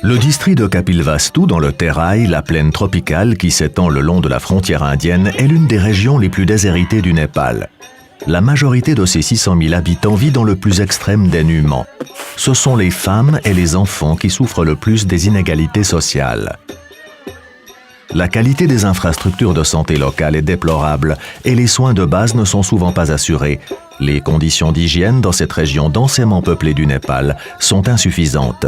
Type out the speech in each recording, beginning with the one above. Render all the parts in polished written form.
Le district de Kapilvastu, dans le Terai, la plaine tropicale qui s'étend le long de la frontière indienne, est l'une des régions les plus déshéritées du Népal. La majorité de ses 600 000 habitants vit dans le plus extrême dénuement. Ce sont les femmes et les enfants qui souffrent le plus des inégalités sociales. La qualité des infrastructures de santé locales est déplorable et les soins de base ne sont souvent pas assurés. Les conditions d'hygiène dans cette région densément peuplée du Népal sont insuffisantes.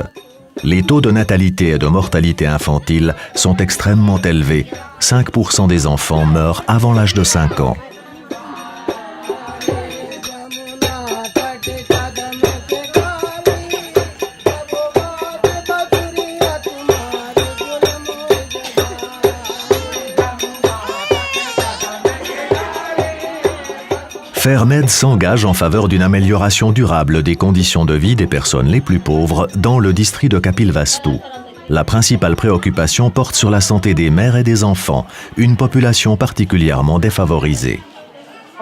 Les taux de natalité et de mortalité infantile sont extrêmement élevés. 5% des enfants meurent avant l'âge de 5 ans. Fairmed s'engage en faveur d'une amélioration durable des conditions de vie des personnes les plus pauvres dans le district de Kapilvastu. La principale préoccupation porte sur la santé des mères et des enfants, une population particulièrement défavorisée.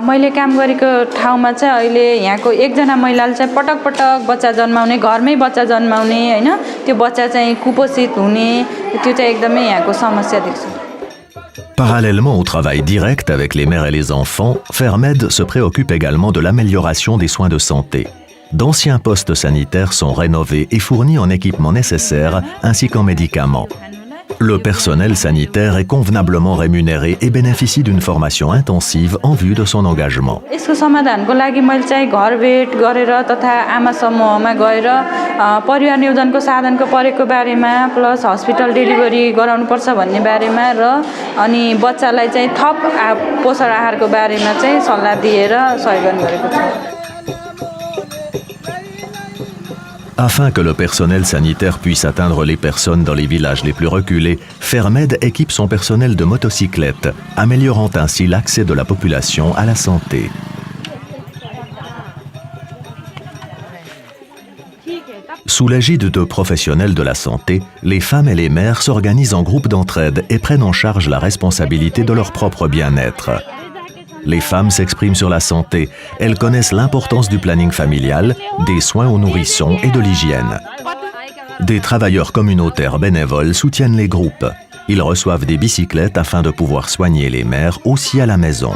मैले काम गरेको ठाउँमा चाहिँ अहिले यहाँको एकजना महिलाले चाहिँ पटक पटक बच्चा जन्माउने घरमै बच्चा जन्माउने हैन त्यो बच्चा चाहिँ कुपोषित हुने त्यो चाहिँ एकदमै यहाँको समस्या देख्छु. Parallèlement au travail direct avec les mères et les enfants, Fairmed se préoccupe également de l'amélioration des soins de santé. D'anciens postes sanitaires sont rénovés et fournis en équipements nécessaires ainsi qu'en médicaments. Le personnel sanitaire est convenablement rémunéré et bénéficie d'une formation intensive en vue de son engagement. यसको समाधानको लागि मैले चाहिँ घर भेट गरेर तथा आमा समूहमा गएर परिवार नियोजनको साधनको परेको बारेमा प्लस हस्पिटल डेलिभरी गराउनु पर्छ भन्ने बारेमा र अनि बच्चालाई चाहिँ थप पोषण आहारको बारेमा चाहिँ सल्लाह दिएर सहयोग गरेको छु. Afin que le personnel sanitaire puisse atteindre les personnes dans les villages les plus reculés, Fairmed équipe son personnel de motocyclettes, améliorant ainsi l'accès de la population à la santé. Sous l'égide de professionnels de la santé, les femmes et les mères s'organisent en groupes d'entraide et prennent en charge la responsabilité de leur propre bien-être. Les femmes s'expriment sur la santé. Elles connaissent l'importance du planning familial, des soins aux nourrissons et de l'hygiène. Des travailleurs communautaires bénévoles soutiennent les groupes. Ils reçoivent des bicyclettes afin de pouvoir soigner les mères aussi à la maison.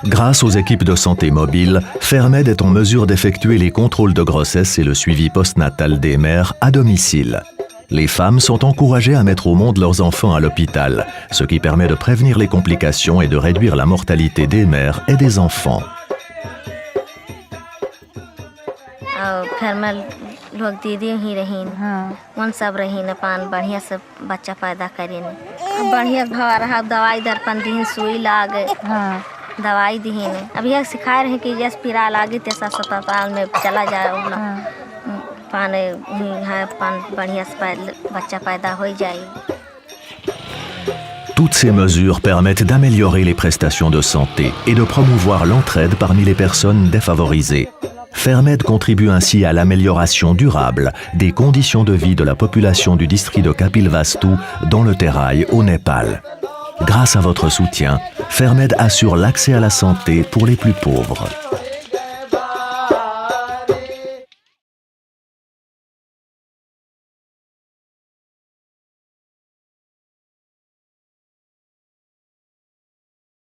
Grâce aux équipes de santé mobiles, Fairmed est en mesure d'effectuer les contrôles de grossesse et le suivi postnatal des mères à domicile. Les femmes sont encouragées à mettre au monde leurs enfants à l'hôpital, ce qui permet de prévenir les complications et de réduire la mortalité des mères et des enfants. लोग दीदी ही रहीन उन सब रहीन पान बढ़िया से बच्चा पैदा करें बढ़िया घर रहा दवाई दर्पण दीन सुई लागे दवाई दीन अभी यह सिखा रहे हैं कि जैसे पिरा लागे तैसा अस्पताल में चला जाए Toutes ces mesures permettent d'améliorer les prestations de santé et de promouvoir l'entraide parmi les personnes défavorisées. Fairmed contribue ainsi à l'amélioration durable des conditions de vie de la population du district de Kapilvastu dans le Terai au Népal. Grâce à votre soutien, Fairmed assure l'accès à la santé pour les plus pauvres.